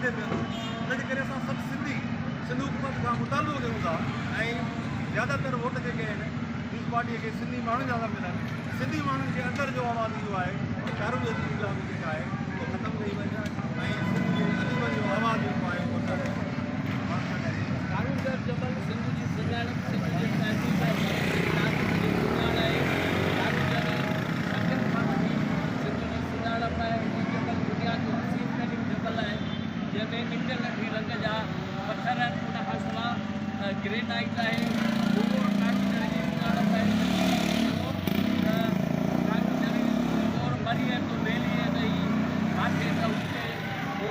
किथे पियो उनजे करे असां सभु सिंधु हुकूमत खां मुतालबो कयूं था ऐं ज़्यादातर वोट जेके आहिनि पीस पार्टीअ खे सिंधी माण्हू ज़्यादा मिलनि सिंधी माण्हुनि जे अंदरि जो आवाज़ इहो आहे कारूंजर जी गुलामी जेका आहे उहो ख़तमु कई वञे ऐं सिंध जे अदब जो आवाज़ जेको आहे उहो कारूंजर जबल सिंध जी सुञाणप सिंध जे तहज़ीब ऐं सुञाण आहे कारूंजर सिंध जी सुञाणप आहे ही जबल दुनिया जो हसीन तरीन जबल आहे जंहिंमें मिट लखे रंग जा पथर आहिनि उन खां सवाइ ग्रेनाइट आहे उहो कारूंजर जी सुञाणप आहे कारूंजर और मरी है तो बेली है नहीं माथे त उठे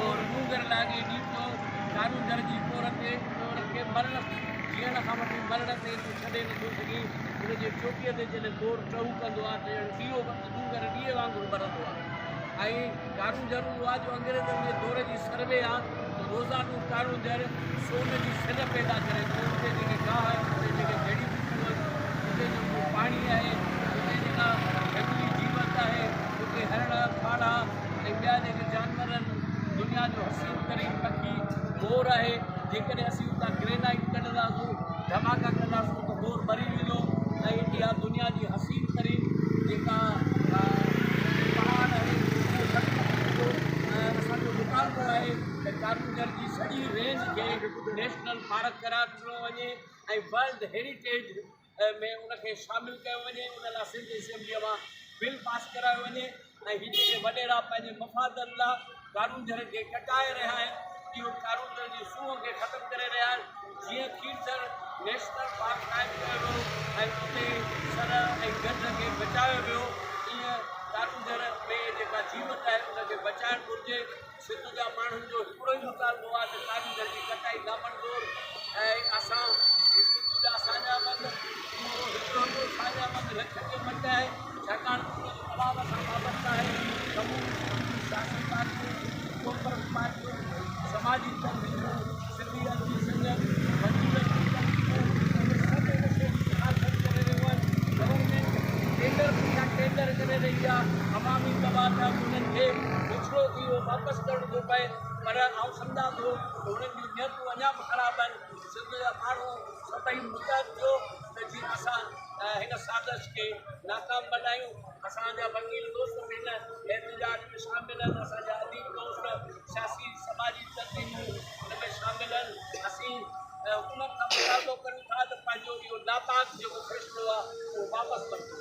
और नूगर लागे ॾींदो कारूंजर जी पोर ते खे मरण जीअण खां वठी मरण ते छॾे नथो सघे हुनजे चोटीअ ते जॾहिं दौर टहू कंदो आहे त ॾीओ नूगर ॾींहं वांगुरु मरंदो आहे ऐं कारूंजर उहो आहे जो अंग्रेज़नि जे दौर जी सर्वे आहे त रोज़ानो कारूंजर सोन जी सिर पैदा करे थो उते जेके गाह आहे उते जेके जड़ी बूटियूं आहिनि उते जेको पाणी आहे उते जेका जंगली जीवत आहे उते हरण खाड़ा ऐं ॿिया जेके जानवर आहिनि दुनिया जो हसीन तरीन पखी मोर आहे जेकॾहिं असीं उतां ग्रेनाइट कढंदासीं धमाका कंदासीं त मोर मरी वेंदो ऐं इहा दुनिया जी हसीन तरीन जेका पहाड़ आहे उहो असांजो मुतालबो आहे त कारूंजर जी सॼी रेंज खे नेशनल पार्क करार ॾिनो वञे ऐं वर्ल्ड हेरिटेज में उनखे शामिलु कयो वञे उन लाइ सिंध असेंबलीअ मां बिल पास करायो वञे ऐं हीअ जेके वॾेरा पंहिंजे मफ़ादनि लाइ कारूंजर खे कटाए रहिया आहिनि इहो कारूंजर जी सूंहं खे ख़तमु करे रहिया आहिनि जीअं खीरसर नेशनल पार्क क़ाइमु कयो वियो ऐं उते सर ऐं गज खे बचायो वियो ईअं कारूंजर में जेका जीवत आहे उनखे बचाइणु घुरिजे सिंध जा माण्हुनि जो हिकिड़ो ई मुतालबो आहे त कारूंजर जी कटाई दामनदोर ऐं असां सिंध जा साजाबंद उहो हिकिड़ो साजाबंद लख जो मट आहे छाकाणि त उनजो तमामु असां वाबस्तु आहे समूह सियासी पार्टियूं कोपरेट पार्टियूं समाजी तंज़ीमूं सिंधियत जी संगत मजदूरनि जी तंज़ीमूं सभु हिन शइ जी हासिल करे रहियूं आहिनि गवर्नमेंट टेंडर पुठियां टेंडर करे रही आहे अवामी दबाव आहे उन्हनि खे ओछिरो इहो वापसि करणो थो पए पर आउं सम्झां थो त उन्हनि जूं नियतूं अञा बि ख़राबु आहिनि सिंध जा माण्हू सभई मुतहद थियो त जीअं असां हिन साज़िश खे नाकाम बनायूं असांजा वकील दोस्त बि हिन एहतजाज में शामिल आहिनि असांजा अदीब दोस्त सियासी समाजी तंज़ीमूं हुन में शामिल आहिनि असीं हुकूमत खां मुतालबो कयूं था त पंहिंजो इहो नापाक जेको फ़ैसिलो आहे उहो वापसि वठो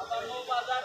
अब मोब आज़ाद